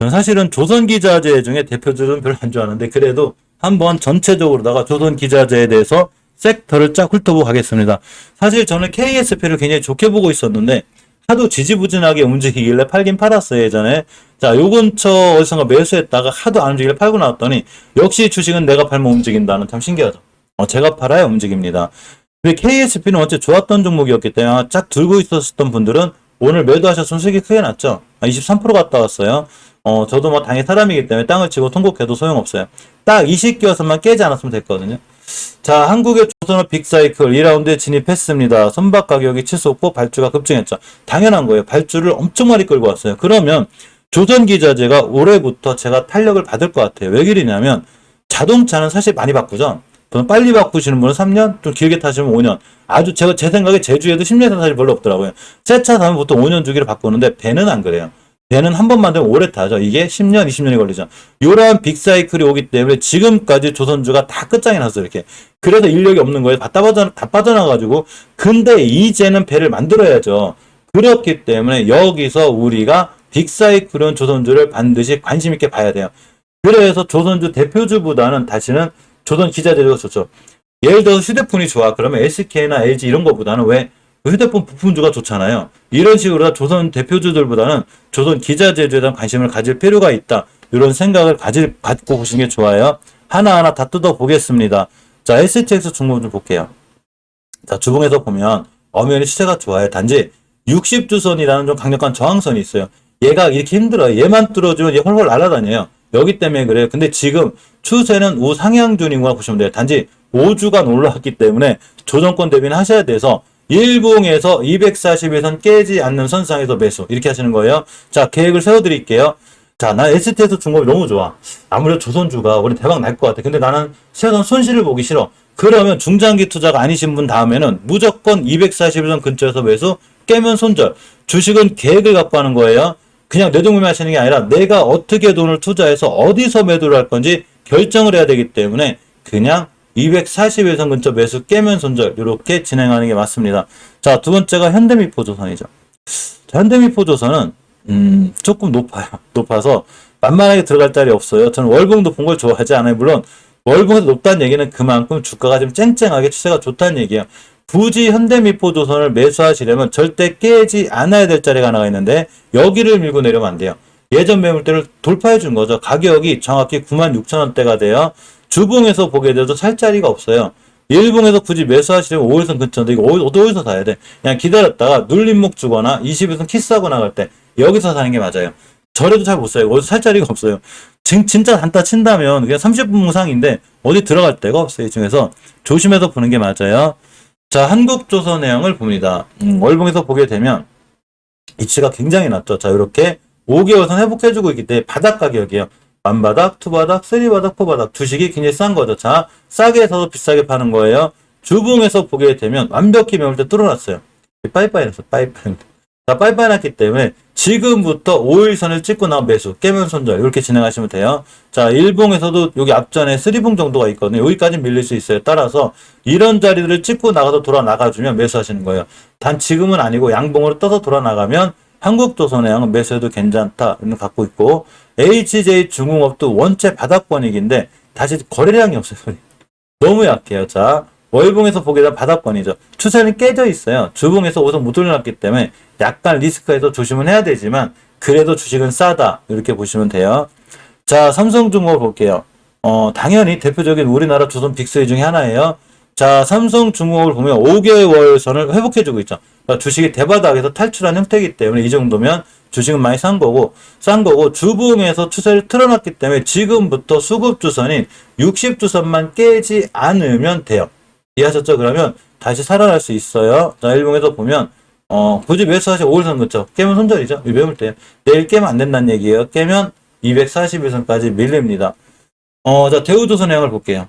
저는 사실은 조선기자재 중에 대표들은 별로 안 좋아하는데 그래도 한번 전체적으로다가 조선기자재에 대해서 섹터를 쫙 훑어보고 가겠습니다. 사실 저는 KSP를 굉장히 좋게 보고 있었는데 하도 지지부진하게 움직이길래 팔긴 팔았어요, 예전에. 자, 요 근처 어디선가 매수했다가 하도 안 움직이길래 팔고 나왔더니 역시 주식은 내가 팔면 움직인다는 참 신기하죠. 제가 팔아야 움직입니다. 근데 KSP는 어째 좋았던 종목이었기 때문에 쫙 들고 있었던 분들은 오늘 매도하셨으면 수익이 크게 났죠. 23% 갔다 왔어요. 저도 뭐 당연히 사람이기 때문에 땅을 치고 통곡해도 소용없어요. 딱 이 시기여서만 깨지 않았으면 됐거든요. 자, 한국의 조선업 빅사이클 2라운드에 진입했습니다. 선박 가격이 치솟고 발주가 급증했죠. 당연한 거예요. 발주를 엄청 많이 끌고 왔어요. 그러면 조선기자재가 올해부터 제가 탄력을 받을 것 같아요. 왜 그러냐면 자동차는 사실 많이 바꾸죠. 빨리 바꾸시는 분은 3년, 좀 길게 타시면 5년. 아주 제 생각에 제주에도 10년 사실 별로 없더라고요. 새 차 사면 보통 5년 주기로 바꾸는데 배는 안 그래요. 배는 한 번만 되면 오래 타죠. 이게 10년, 20년이 걸리죠. 이러한 빅사이클이 오기 때문에 지금까지 조선주가 다 끝장이 났어요. 이렇게. 그래서 인력이 없는 거예요. 다 빠져나가지고. 근데 이제는 배를 만들어야죠. 그렇기 때문에 여기서 우리가 빅사이클은 조선주를 반드시 관심 있게 봐야 돼요. 그래서 조선주 대표주보다는 다시는 조선 기자재료가 좋죠. 예를 들어서 휴대폰이 좋아. 그러면 SK나 LG 이런 거보다는 왜 휴대폰 부품주가 좋잖아요. 이런 식으로 조선 대표주들보다는 조선 기자재료에 대한 관심을 가질 필요가 있다. 이런 생각을 갖고 보시는 게 좋아요. 하나하나 다 뜯어보겠습니다. 자, STX 중국 좀 볼게요. 자, 주봉에서 보면 엄연히 추세가 좋아요. 단지 60주선이라는 좀 강력한 저항선이 있어요. 얘가 이렇게 힘들어요. 얘만 뚫어주면 얘 헐헐 날아다녀요. 여기 때문에 그래요. 근데 지금 추세는 우상향 중인 거라 보시면 돼요. 단지 5주간 올라왔기 때문에 조정권 대비는 하셔야 돼서 일봉에서 240에선 깨지 않는 선상에서 매수 이렇게 하시는 거예요. 자, 계획을 세워드릴게요. 자, 난 STS 중공이 너무 좋아. 아무래도 조선주가 올해 대박 날 것 같아. 근데 나는 세선 손실을 보기 싫어. 그러면 중장기 투자가 아니신 분 다음에는 무조건 240선 근처에서 매수, 깨면 손절. 주식은 계획을 갖고 하는 거예요. 그냥 뇌동매매 하시는 게 아니라 내가 어떻게 돈을 투자해서 어디서 매도를 할 건지 결정을 해야 되기 때문에 그냥 240일선 근처 매수 깨면 손절 이렇게 진행하는 게 맞습니다. 자, 두 번째가 현대미포조선이죠. 자, 현대미포조선은 조금 높아서 만만하게 들어갈 자리 없어요. 저는 월봉 높은 걸 좋아하지 않아요. 물론 월봉에서 높다는 얘기는 그만큼 주가가 좀 쨍쨍하게 추세가 좋다는 얘기예요. 굳이 현대미포조선을 매수하시려면 절대 깨지 않아야 될 자리가 하나가 있는데 여기를 밀고 내려면 안 돼요. 예전 매물대를 돌파해 준 거죠. 가격이 정확히 96,000원대가 돼요. 주봉에서 보게 돼도 살 자리가 없어요. 일봉에서 굳이 매수하시려면 5일선 근처인데 이거 어디서 사야 돼? 그냥 기다렸다가 눌림목 주거나 20일선 키스하고 나갈 때 여기서 사는 게 맞아요. 저래도 잘 못 사요. 어디서 살 자리가 없어요. 진짜 단타 친다면 그냥 30분 상인데 어디 들어갈 데가 없어요. 이 중에서 조심해서 보는 게 맞아요. 자, 한국조선해양을 봅니다. 월봉에서 보게 되면 이치가 굉장히 낮죠. 자, 이렇게 5개월선 회복해주고 있기 때문에 바닥 가격이에요. 만바닥, 투바닥, 쓰리바닥, 포바닥 주식이 굉장히 싼 거죠. 자, 싸게 사서 비싸게 파는 거예요. 주봉에서 보게 되면 완벽히 매물대 뚫어놨어요. 빠이빠이 났어. 빠이빠이. 자, 빠이빠이 났기 때문에 지금부터 5일선을 찍고 나온 매수, 깨면 손절 이렇게 진행하시면 돼요. 자, 일봉에서도 여기 앞전에 3봉 정도가 있거든요. 여기까지 밀릴 수 있어요. 따라서 이런 자리들을 찍고 나가서 돌아 나가주면 매수하시는 거예요. 단 지금은 아니고 양봉으로 떠서 돌아 나가면 한국조선해양은 매수해도 괜찮다 이런 갖고 있고 HJ 중공업도 원체 바닥권이긴데 다시 거래량이 없어요. 너무 약해요. 자, 월봉에서 보게 되면 바닥권이죠. 추세는 깨져 있어요. 주봉에서 우선 못 올려놨기 때문에 약간 리스크에서 조심은 해야 되지만 그래도 주식은 싸다 이렇게 보시면 돼요. 자, 삼성중공업 볼게요. 당연히 대표적인 우리나라 조선 빅3 중에 하나예요. 자, 삼성중공업을 보면 5개월 선을 회복해주고 있죠. 그러니까 주식이 대바닥에서 탈출한 형태이기 때문에 이 정도면 주식은 많이 싼 거고 주봉에서 추세를 틀어놨기 때문에 지금부터 수급주선인 60주선만 깨지 않으면 돼요. 이해하셨죠? 그러면 다시 살아날 수 있어요. 자, 일봉에서 보면 굳이 매수하시 5일선 근처 깨면 손절이죠. 이 매물대 내일 깨면 안 된다는 얘기예요. 깨면 241선까지 밀립니다. 자, 대우조선해양을 볼게요.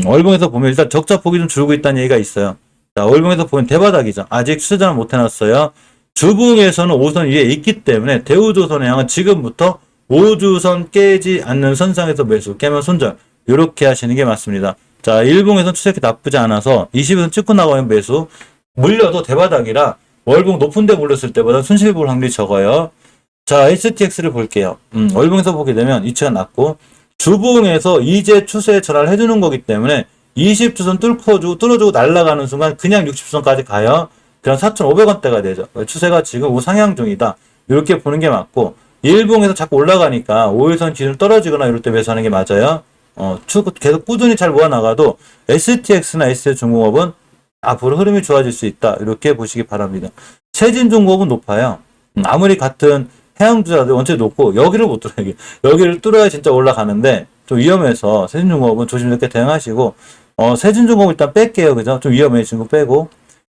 월봉에서 보면 일단 적자 폭이 좀 줄고 있다는 얘기가 있어요. 자, 월봉에서 보면 대바닥이죠. 아직 추세전환 못 해놨어요. 주봉에서는 5선 위에 있기 때문에 대우조선해양은 지금부터 5주선 깨지 않는 선상에서 매수, 깨면 손절 이렇게 하시는 게 맞습니다. 자, 일봉에서는 추세가 나쁘지 않아서 20선 찍고 나가면 매수, 물려도 대바닥이라 월봉 높은 데 물렸을 때보다 손실 볼 확률이 적어요. 자, HTX를 볼게요. 월봉에서 보게 되면 이치가 낮고, 주봉에서 이제 추세 전환을 해주는 거기 때문에 20주선 뚫어주고 날아가는 순간 그냥 60주선까지 가요. 그럼 4,500원대가 되죠. 추세가 지금 우상향 중이다. 이렇게 보는 게 맞고, 일봉에서 자꾸 올라가니까 5일선 기준 떨어지거나 이럴 때 매수하는 게 맞아요. 계속 꾸준히 잘 모아나가도 STX나 ST중공업은 앞으로 흐름이 좋아질 수 있다. 이렇게 보시기 바랍니다. 세진중공업은 높아요. 아무리 같은 해양주자들 원체 높고 여기를 못 뚫어요. 여기를 뚫어야 진짜 올라가는데 좀 위험해서 세진중공업은 조심스럽게 대응하시고 세진중공업 일단 뺄게요. 그죠? 좀 위험해진 거 빼고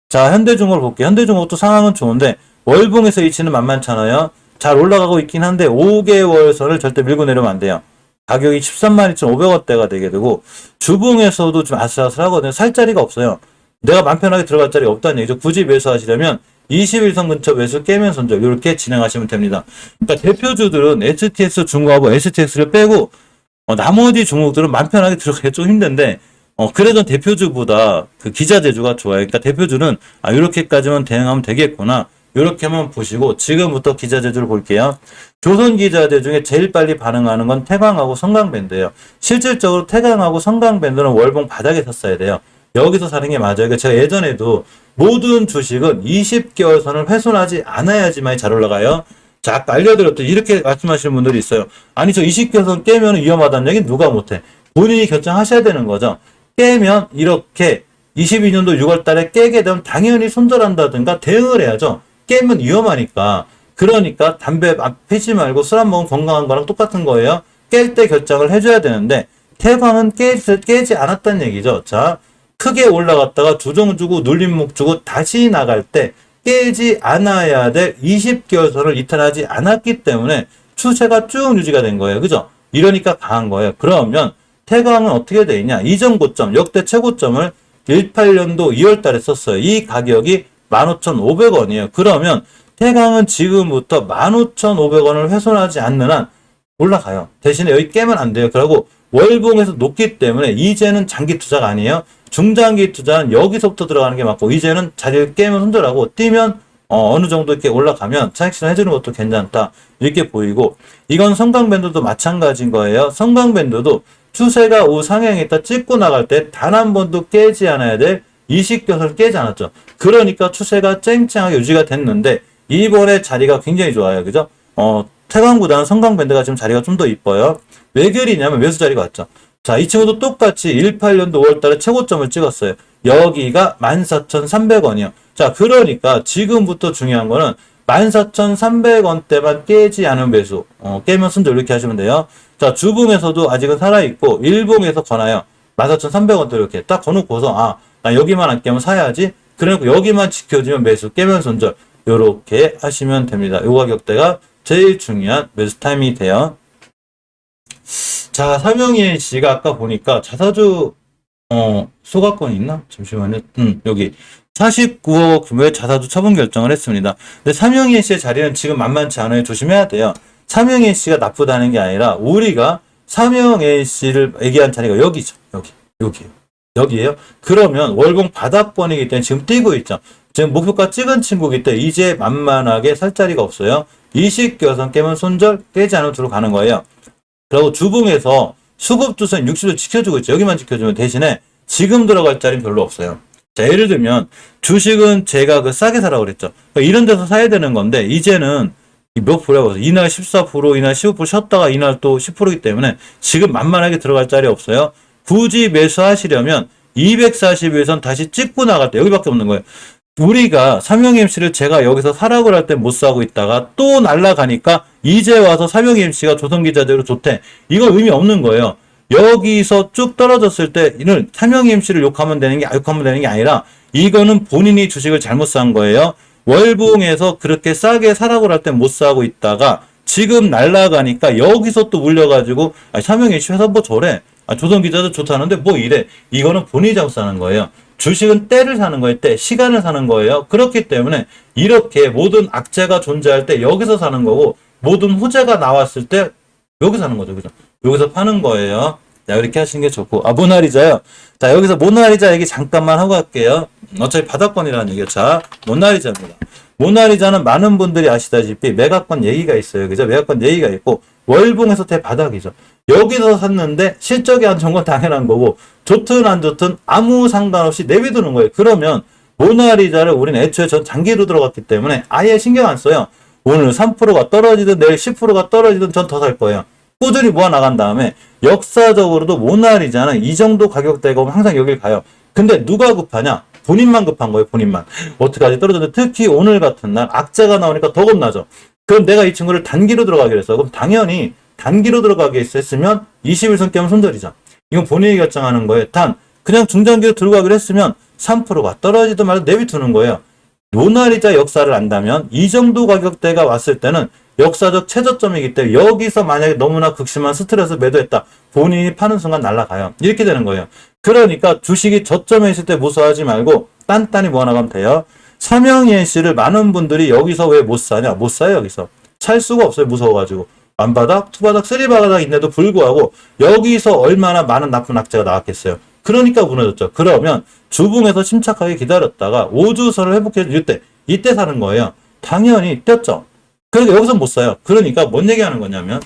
자 현대중공업을 볼게요. 현대중공업도 상황은 좋은데 월봉에서 위치는 만만찮아요. 잘 올라가고 있긴 한데 5개월선을 절대 밀고 내려면 안 돼요. 가격이 132,500원대가 되게 되고 주봉에서도 좀 아슬아슬하거든요. 살 자리가 없어요. 내가 맘 편하게 들어갈 자리가 없다는 얘기죠. 굳이 매수하시려면 21선 근처 매수 깨면 손절 이렇게 진행하시면 됩니다. 그러니까 대표주들은 STS 중공업은 STX를 빼고 나머지 종목들은 맘 편하게 들어가기 좀 힘든데 그래도 대표주보다 그 기자재주가 좋아요. 그러니까 대표주는 이렇게까지만 대응하면 되겠구나. 이렇게만 보시고 지금부터 기자재주를 볼게요. 조선기자재 중에 제일 빨리 반응하는 건 태광하고 성강밴드예요. 실질적으로 태광하고 성강밴드는 월봉 바닥에 섰어야 돼요. 여기서 사는 게 맞아요. 그러니까 제가 예전에도 모든 주식은 20개월 선을 훼손하지 않아야지만 잘 올라가요. 자, 아까 알려드렸더니 이렇게 말씀하시는 분들이 있어요. 아니 저 20개월 선 깨면 위험하다는 얘기 누가 못해. 본인이 결정하셔야 되는 거죠. 깨면 이렇게 22년도 6월 달에 깨게 되면 당연히 손절한다든가 대응을 해야죠. 깨면 위험하니까. 그러니까 담배 피지 말고 술 안 먹으면 건강한 거랑 똑같은 거예요. 깰 때 결정을 해줘야 되는데 태광은 깨지 않았다는 얘기죠. 자, 크게 올라갔다가 조정 주고 눌림목 주고 다시 나갈 때 깨지 않아야 될 20개월 선을 이탈하지 않았기 때문에 추세가 쭉 유지가 된 거예요. 그죠? 이러니까 강한 거예요. 그러면 태광은 어떻게 돼 있냐? 이전 고점, 역대 최고점을 18년도 2월 달에 썼어요. 이 가격이 15,500원이에요. 그러면 태광은 지금부터 15,500원을 훼손하지 않는 한 올라가요. 대신에 여기 깨면 안 돼요. 그리고 월봉에서 높기 때문에 이제는 장기 투자가 아니에요. 중장기 투자는 여기서부터 들어가는 게 맞고 이제는 자리를 깨면 손절하고 뛰면 어느 정도 이렇게 올라가면 차익 실현 해주는 것도 괜찮다. 이렇게 보이고 이건 성강밴드도 마찬가지인 거예요. 성강밴드도 추세가 우상향에 있다 찍고 나갈 때 단 한 번도 깨지 않아야 될 20개선을 깨지 않았죠. 그러니까 추세가 쨍쨍하게 유지가 됐는데 이번에 자리가 굉장히 좋아요. 그죠? 태광보다는 성강밴드가 지금 자리가 좀 더 이뻐요. 왜 그리냐면 매수 자리가 왔죠. 자, 이 친구도 똑같이 18년도 5월달에 최고점을 찍었어요. 여기가 14,300원이요. 자, 그러니까 지금부터 중요한 거는 14,300원대만 깨지 않은 매수. 깨면 손절 이렇게 하시면 돼요. 자, 주봉에서도 아직은 살아있고 일봉에서 거나요. 14,300원대 이렇게 딱 거놓고서 나 여기만 안 깨면 사야지. 그러니까 여기만 지켜주면 매수, 깨면 손절. 요렇게 하시면 됩니다. 요 가격대가 제일 중요한 매수 타임이 돼요. 자, 삼영ENC가 아까 보니까 자사주 소각권이 있나? 잠시만요. 여기 49억 규모의 자사주 처분 결정을 했습니다. 근데 삼영ENC의 자리는 지금 만만치 않아요. 조심해야 돼요. 삼영ENC가 나쁘다는 게 아니라 우리가 삼영ENC를 얘기한 자리가 여기죠. 여기에요. 그러면 월봉 바닥권이기 때문에 지금 뛰고 있죠. 지금 목표가 찍은 친구이기 때문에 이제 만만하게 살 자리가 없어요. 20개선 깨면 손절, 깨지 않으면 들어가는 거예요. 그리고 주봉에서 수급주선 60을 지켜주고 있죠. 여기만 지켜주면 대신에 지금 들어갈 자리는 별로 없어요. 자, 예를 들면 주식은 제가 싸게 사라고 그랬죠. 그러니까 이런 데서 사야 되는 건데 이제는 몇 프로라고 해서 이날 14%, 이날 15% 쉬었다가 이날 또 10%이기 때문에 지금 만만하게 들어갈 자리 없어요. 굳이 매수하시려면 240에선 다시 찍고 나갈 때 여기밖에 없는 거예요. 우리가 삼영EMC를 제가 여기서 사라고 할 때 못 사고 있다가 또 날아가니까 이제 와서 삼영EMC가 조선기자재로 좋대. 이건 의미 없는 거예요. 여기서 쭉 떨어졌을 때 이는 삼영EMC를 욕하면 되는 게 아니라 이거는 본인이 주식을 잘못 산 거예요. 월봉에서 그렇게 싸게 사라고 할 때 못 사고 있다가 지금 날아가니까 여기서 또 물려가지고 삼영EMC 회사 뭐 저래. 조선기자재 좋다는데 뭐 이래. 이거는 본인이 잘못 사는 거예요. 주식은 때를 사는 거예요. 때, 시간을 사는 거예요. 그렇기 때문에 이렇게 모든 악재가 존재할 때 여기서 사는 거고 모든 호재가 나왔을 때 여기서 사는 거죠. 그죠? 여기서 파는 거예요. 자, 이렇게 하시는 게 좋고. 모나리자요. 자, 여기서 모나리자 얘기 잠깐만 하고 갈게요. 어차피 바닥권이라는 얘기죠. 자, 모나리자입니다. 모나리자는 많은 분들이 아시다시피 매각권 얘기가 있어요. 그죠? 매각권 얘기가 있고 월봉에서 대바닥이죠. 여기서 샀는데 실적이 안 좋은 건 당연한 거고 좋든 안 좋든 아무 상관없이 내비두는 거예요. 그러면 모나리자를 우리는 애초에 전 장기로 들어갔기 때문에 아예 신경 안 써요. 오늘 3%가 떨어지든 내일 10%가 떨어지든 전 더 살 거예요. 꾸준히 모아 나간 다음에 역사적으로도 모나리자는 이 정도 가격대가 오면 항상 여길 가요. 근데 누가 급하냐? 본인만 급한 거예요. 본인만. 어떡하지? 떨어졌는데 특히 오늘 같은 날 악재가 나오니까 더 겁나죠. 그럼 내가 이 친구를 단기로 들어가기로 했어. 그럼 당연히 단기로 들어가게 했으면 21선 깨면 손절이죠. 이건 본인이 결정하는 거예요. 단 그냥 중장기로 들어가기로 했으면 3%가 떨어지든 말든 내비두는 거예요. 모나리자 역사를 안다면 이 정도 가격대가 왔을 때는 역사적 최저점이기 때문에 여기서 만약에 너무나 극심한 스트레스 매도했다. 본인이 파는 순간 날아가요. 이렇게 되는 거예요. 그러니까 주식이 저점에 있을 때 무서워하지 말고 단단히 모아나가면 돼요. 삼영ENC를 많은 분들이 여기서 왜 못 사냐? 못 사요 여기서. 살 수가 없어요. 무서워가지고. 완바닥, 투바닥, 쓰리바닥 있는데도 불구하고 여기서 얼마나 많은 나쁜 악재가 나왔겠어요. 그러니까 무너졌죠. 그러면 주봉에서 침착하게 기다렸다가 5주선을 회복해 이때 사는 거예요. 당연히 뛰었죠. 그러니까 여기서 못 사요. 그러니까 뭔 얘기하는 거냐면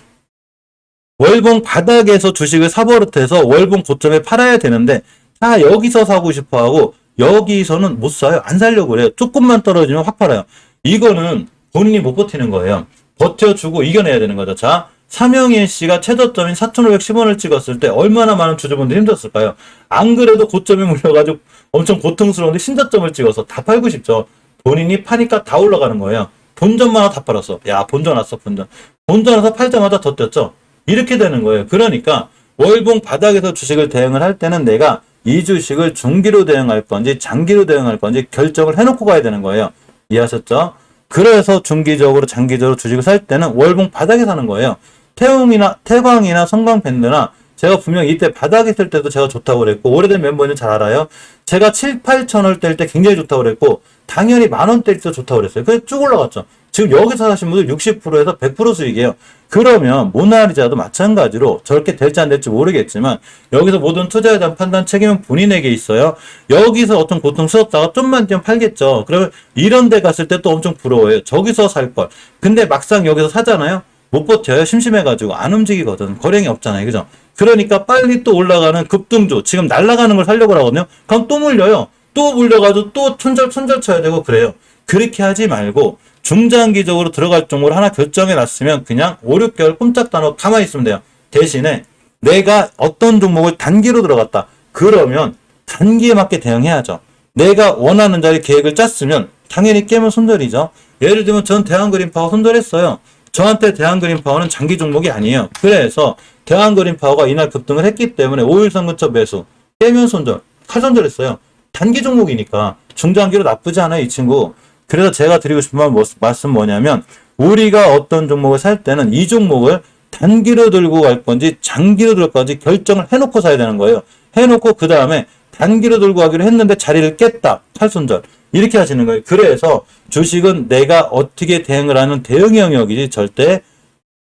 월봉 바닥에서 주식을 사버릇해서 월봉 고점에 팔아야 되는데 다 여기서 사고 싶어하고 여기서는 못 사요. 안 살려고 그래요. 조금만 떨어지면 확 팔아요. 이거는 본인이 못 버티는 거예요. 버텨주고 이겨내야 되는 거죠. 자, 삼영ENC가 최저점인 4,510원을 찍었을 때 얼마나 많은 주주분들이 힘들었을까요? 안 그래도 고점에 물려가지고 엄청 고통스러운데 신저점을 찍어서 다 팔고 싶죠. 본인이 파니까 다 올라가는 거예요. 본전만 하나 다 팔았어. 야, 본전 왔어, 본전. 본전 와서 팔자마자 더 뛰었죠. 이렇게 되는 거예요. 그러니까 월봉 바닥에서 주식을 대응을 할 때는 내가 이 주식을 중기로 대응할 건지 장기로 대응할 건지 결정을 해놓고 가야 되는 거예요. 이해하셨죠? 그래서 중기적으로 장기적으로 주식을 살 때는 월봉 바닥에 사는 거예요. 태광이나 성광밴드나 제가 분명히 이때 바닥에 있을 때도 제가 좋다고 그랬고 오래된 멤버는 잘 알아요. 제가 7, 8천원 뗄 때 굉장히 좋다고 그랬고 당연히 만원 뗄 때도 좋다고 그랬어요. 그래서 쭉 올라갔죠. 지금 여기서 사신 분들 60%에서 100% 수익이에요. 그러면 모나리자도 마찬가지로 저렇게 될지 안 될지 모르겠지만 여기서 모든 투자에 대한 판단 책임은 본인에게 있어요. 여기서 어떤 고통스럽다가 좀만 뛰면 팔겠죠. 그러면 이런 데 갔을 때 또 엄청 부러워요. 저기서 살 걸. 근데 막상 여기서 사잖아요. 못 버텨요. 심심해가지고 안 움직이거든. 거량이 없잖아요. 그죠? 그러니까 빨리 또 올라가는 급등주 지금 날아가는 걸 살려고 하거든요. 그럼 또 물려요. 또 물려가지고 또 촌절 쳐야 되고 그래요. 그렇게 하지 말고 중장기적으로 들어갈 종목을 하나 결정해 놨으면 그냥 5, 6개월 꼼짝도 안 하고 가만히 있으면 돼요. 대신에 내가 어떤 종목을 단기로 들어갔다. 그러면 단기에 맞게 대응해야죠. 내가 원하는 자리 계획을 짰으면 당연히 깨면 손절이죠. 예를 들면 전 대한그린파워 손절했어요. 저한테 대한그린파워는 장기 종목이 아니에요. 그래서 대한그린파워가 이날 급등을 했기 때문에 5일선 근처 매수, 깨면 손절, 칼손절했어요. 단기 종목이니까 중장기로 나쁘지 않아요, 이 친구. 그래서 제가 드리고 싶은 말씀 뭐냐면 우리가 어떤 종목을 살 때는 이 종목을 단기로 들고 갈 건지 장기로 들고 갈 건지 결정을 해놓고 사야 되는 거예요. 해놓고 그 다음에 단기로 들고 가기로 했는데 자리를 깼다. 칼손절. 이렇게 하시는 거예요. 그래서 주식은 내가 어떻게 대응을 하는 대응의 영역이지 절대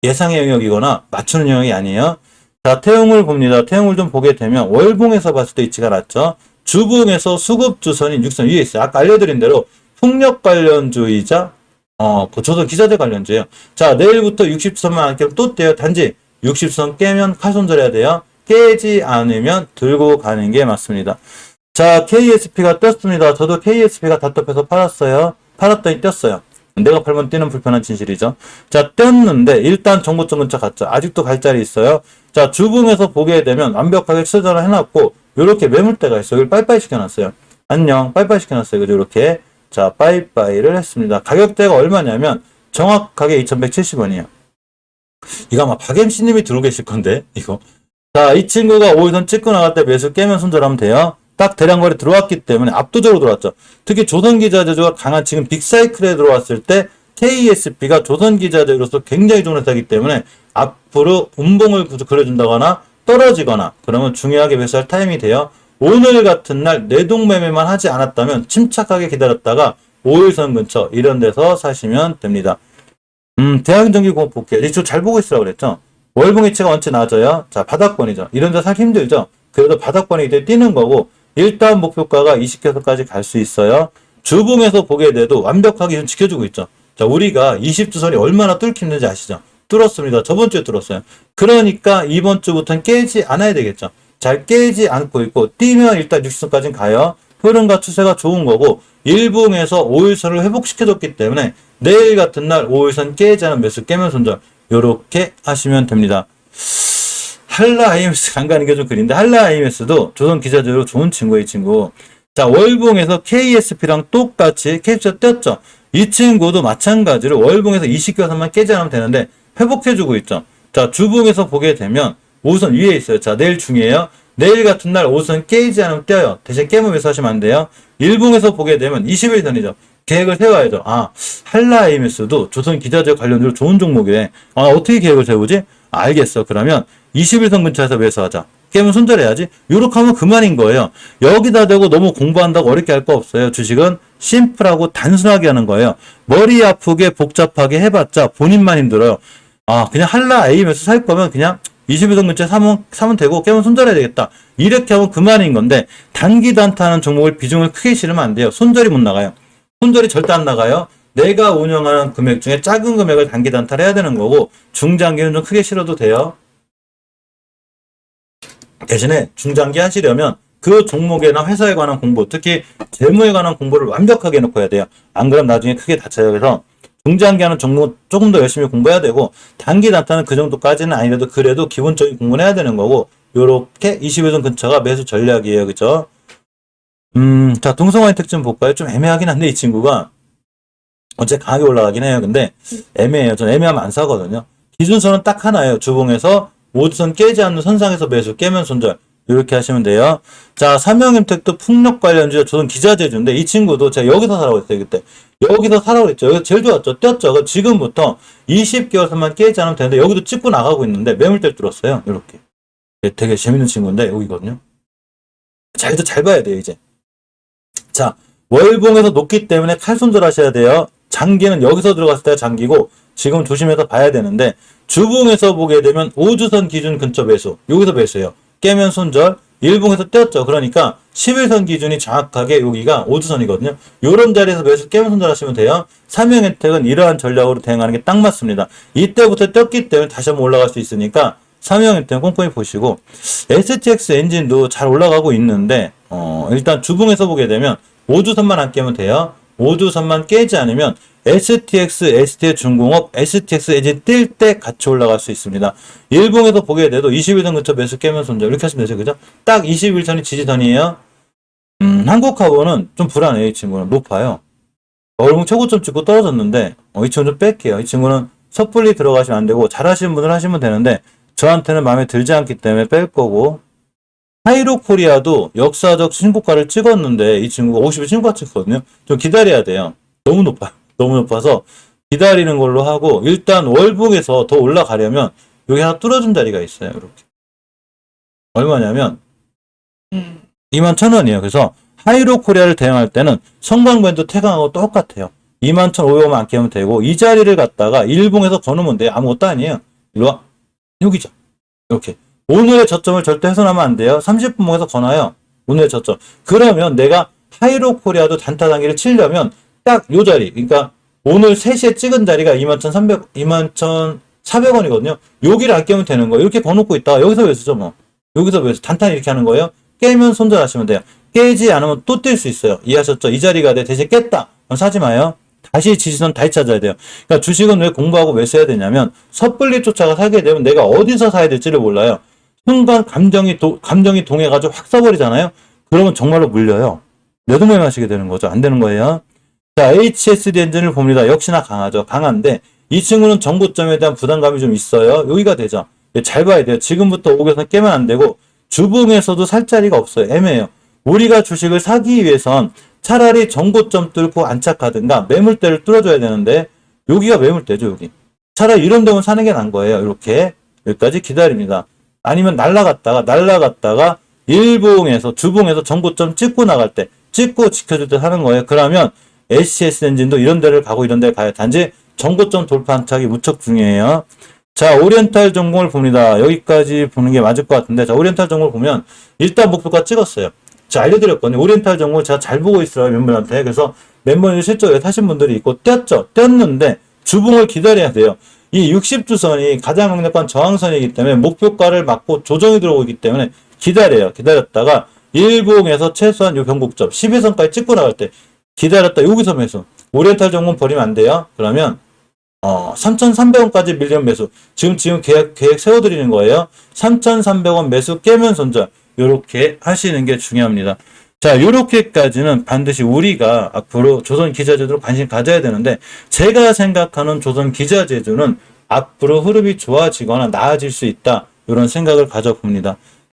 예상의 영역이거나 맞추는 영역이 아니에요. 자, 태용을 봅니다. 태용을 좀 보게 되면 월봉에서 봤을 때 위치가 낮죠. 주봉에서 수급주선인 6선 위에 있어요. 아까 알려드린 대로 풍력 관련주의자, 그 조선 기자재 관련주예요. 자, 내일부터 60선만 안 깨면 또 떼요. 단지 60선 깨면 칼손절해야 돼요. 깨지 않으면 들고 가는 게 맞습니다. 자, KSP가 떴습니다. 저도 KSP가 답답해서 팔았어요. 팔았더니 떴어요. 내가 팔면 뛰는 불편한 진실이죠. 자, 떴는데 일단 정보점 근처 갔죠. 아직도 갈 자리 있어요. 자, 주봉에서 보게 되면 완벽하게 수전을 해놨고 이렇게 매물대가 있어요. 여기 빠이빠이 시켜놨어요. 안녕, 빠이빠이 시켜놨어요. 그죠? 이렇게. 자, 빠이빠이를 했습니다. 가격대가 얼마냐면 정확하게 2,170원이에요. 이거 아마 박MC님이 들어오 계실 건데 이거. 자, 이 친구가 5일선 찍고 나갈 때 매수 깨면 손절하면 돼요. 딱 대량거래 들어왔기 때문에 압도적으로 들어왔죠. 특히 조선기자재주가 강한 지금 빅사이클에 들어왔을 때 KSP가 조선기자재로서 굉장히 좋은 회사이기 때문에 앞으로 운봉을 그려준다거나 떨어지거나 그러면 중요하게 매수할 타임이 돼요. 오늘 같은 날 내동매매만 하지 않았다면 침착하게 기다렸다가 5일선 근처 이런 데서 사시면 됩니다. 대한전기공업 볼게요. 이쪽 잘 보고 있으라고 그랬죠. 월봉이체가 원체 낮아요. 자, 바닥권이죠. 이런 데 사기 힘들죠. 그래도 바닥권이 이제 뛰는 거고 일단 목표가가 20개선까지 갈 수 있어요. 주봉에서 보게 돼도 완벽하게 지금 지켜주고 있죠. 자, 우리가 20주선이 얼마나 뚫기 힘든지 아시죠? 뚫었습니다. 저번 주에 뚫었어요. 그러니까 이번 주부터는 깨지 않아야 되겠죠. 잘 깨지 않고 있고, 뛰면 일단 60선까지는 가요. 흐름과 추세가 좋은 거고, 일봉에서 5일선을 회복시켜줬기 때문에 내일 같은 날 5일선 깨지 않은 매수 깨면 손절, 요렇게 하시면 됩니다. 한라 IMS 간간히 게 좀 그린데, 한라 IMS도 조선 기자재로 좋은 친구예요, 이 친구. 자, 월봉에서 KSP랑 똑같이 KSP가 떴죠. 이 친구도 마찬가지로 월봉에서 20개선만 깨지 않으면 되는데 회복해주고 있죠. 자, 주봉에서 보게 되면 5선 위에 있어요. 자, 내일 중이에요. 내일 같은 날 5선 깨지 않으면 떼요. 대신 깨면 매수하시면 안 돼요. 일봉에서 보게 되면 21선이죠. 계획을 세워야죠. 아, 한라 IMS도 조선 기자재 관련주로 좋은 종목이래. 아, 어떻게 계획을 세우지? 알겠어. 그러면 21선 근처에서 매수하자. 깨면 손절해야지. 요렇게 하면 그만인 거예요. 여기다 대고 너무 공부한다고 어렵게 할 거 없어요. 주식은 심플하고 단순하게 하는 거예요. 머리 아프게 복잡하게 해봤자 본인만 힘들어요. 아, 그냥 한라 IMS 살 거면 그냥 21선 근처에 사면 되고 깨면 손절해야 되겠다. 이렇게 하면 그만인 건데, 단기 단타하는 종목을 비중을 크게 실으면 안 돼요. 손절이 못 나가요. 손절이 절대 안 나가요. 내가 운영하는 금액 중에 작은 금액을 단기 단타를 해야 되는 거고, 중장기는 좀 크게 실어도 돼요. 대신에 중장기 하시려면 그 종목이나 회사에 관한 공부, 특히 재무에 관한 공부를 완벽하게 해놓고 해야 돼요. 안 그러면 나중에 크게 다쳐요. 그래서 중장기 하는 종목 조금 더 열심히 공부해야 되고, 단기 단타는 그 정도까지는 아니라도 그래도 기본적인 공부는 해야 되는 거고, 요렇게 21선 근처가 매수 전략이에요. 그죠? 자, 동성화의 특징 볼까요? 좀 애매하긴 한데, 이 친구가 어째 강하게 올라가긴 해요. 근데 애매해요. 전 애매하면 안 사거든요. 기준선은 딱 하나예요. 주봉에서 5주선 깨지 않는 선상에서 매수, 깨면 손절. 이렇게 하시면 돼요. 자, 삼형임택도 풍력 관련주가 조선 기자재주인데, 이 친구도 제가 여기서 사라고 했어요, 그때. 여기서 사라고 했죠. 여기서 제일 좋았죠. 뛰었죠. 그럼 지금부터 20개월선만 깨지 않으면 되는데, 여기도 찍고 나가고 있는데, 매물대를 뚫었어요. 이렇게. 되게 재밌는 친구인데, 여기거든요. 잘 봐야 돼요, 이제. 자, 월봉에서 높기 때문에 칼 손절하셔야 돼요. 장기는 여기서 들어갔을 때가 장기고, 지금 조심해서 봐야 되는데, 주봉에서 보게 되면 5주선 기준 근처 매수. 여기서 매수해요. 깨면 손절. 일봉에서 떼었죠. 그러니까 11선 기준이 정확하게 여기가 5주선이거든요. 요런 자리에서 매수 깨면 손절하시면 돼요. 삼형혜택은 이러한 전략으로 대응하는 게 딱 맞습니다. 이때부터 떴기 때문에 다시 한번 올라갈 수 있으니까 삼형혜택 꼼꼼히 보시고, STX 엔진도 잘 올라가고 있는데, 일단 주봉에서 보게 되면 5주선만 안 깨면 돼요. 5주선만 깨지 않으면 STX, ST 중공업, STX 엔진 뜰 때 같이 올라갈 수 있습니다. 일봉에서 보게 돼도 21선 근처 매수 깨면 손절. 이렇게 하시면 되죠. 그죠? 딱 21선이 지지선이에요. 한국하고는 좀 불안해요. 이 친구는 높아요. 월봉 최고점 찍고 떨어졌는데, 이 친구는 좀 뺄게요. 이 친구는 섣불리 들어가시면 안 되고, 잘하시는 분들 하시면 되는데, 저한테는 마음에 들지 않기 때문에 뺄 거고, 하이로코리아도 역사적 신고가를 찍었는데, 이 친구가 50일 신고가 찍거든요. 좀 기다려야 돼요. 너무 높아요. 너무 높아서 기다리는 걸로 하고, 일단 월봉에서 더 올라가려면 여기 하나 뚫어준 자리가 있어요. 이렇게. 얼마냐면 21,000원이에요. 그래서 하이로코리아를 대응할 때는 성광밴드 태강하고 똑같아요. 21,500원 안 깨면 되고, 이 자리를 갖다가 일봉에서 거놓으면 돼요. 아무것도 아니에요. 일로와. 여기죠. 이렇게. 오늘의 저점을 절대 훼손하면 안 돼요. 30분봉에서 거놔요. 오늘의 저점. 그러면 내가 하이로코리아도 단타 단기를 치려면 딱 요 자리. 그러니까 오늘 3시에 찍은 자리가 21,400원이거든요. 여기를 안 깨면 되는 거예요. 이렇게 거놓고 있다가 여기서 매수죠, 뭐. 여기서 매수. 단타 이렇게 하는 거예요. 깨면 손절하시면 돼요. 깨지 않으면 또 뛸 수 있어요. 이해하셨죠? 이 자리가 내 대신 깼다. 그럼 사지 마요. 다시 지지선 다시 찾아야 돼요. 그러니까 주식은 왜 공부하고 왜 써야 되냐면, 섣불리 쫓아가 사게 되면 내가 어디서 사야 될지를 몰라요. 순간 감정이 동해가지고 확 써버리잖아요. 그러면 정말로 물려요. 뇌동맥 마시게 되는 거죠. 안 되는 거예요. 자, HSD 엔진을 봅니다. 역시나 강하죠. 강한데 이 친구는 정고점에 대한 부담감이 좀 있어요. 여기가 되죠. 잘 봐야 돼요. 지금부터 5개선 깨면 안 되고, 주봉에서도 살 자리가 없어요. 애매해요. 우리가 주식을 사기 위해선 차라리 정고점 뚫고 안착하든가 매물대를 뚫어줘야 되는데, 여기가 매물대죠. 여기. 차라리 이런 데면 사는 게 나은 거예요. 이렇게 여기까지 기다립니다. 아니면 날라갔다가 일봉에서 주봉에서 정고점 찍고 나갈 때, 찍고 지켜줄 때 하는 거예요. 그러면 SCS 엔진도 이런 데를 가고 이런 데를 가요. 단지 정고점 돌파 안착이 무척 중요해요. 자, 오리엔탈 전공을 봅니다. 여기까지 보는 게 맞을 것 같은데, 자, 오리엔탈 전공을 보면 일단 목표가 찍었어요. 자, 알려드렸거든요. 오리엔탈 전공을 제가 잘 보고 있어요. 멤버한테. 그래서 멤버들 실적에 타신 분들이 있고 뛰었죠. 뛰었는데 주봉을 기다려야 돼요. 이 60주선이 가장 강력한 저항선이기 때문에 목표가를 맞고 조정이 들어오기 때문에 기다려요. 기다렸다가 일봉에서 최소한 요 변곡점 12선까지 찍고 나갈 때 기다렸다 여기서 매수. 오리엔탈 종목 버리면 안 돼요. 그러면 3,300원까지 밀리언 매수. 지금 계획 세워드리는 거예요. 3,300원 매수 깨면 손절. 요렇게 하시는 게 중요합니다. 자, 요렇게까지는 반드시 우리가 앞으로 조선 기자재주로 관심 가져야 되는데, 제가 생각하는 조선 기자재주는 앞으로 흐름이 좋아지거나 나아질 수 있다. 이런 생각을 가져봅니다.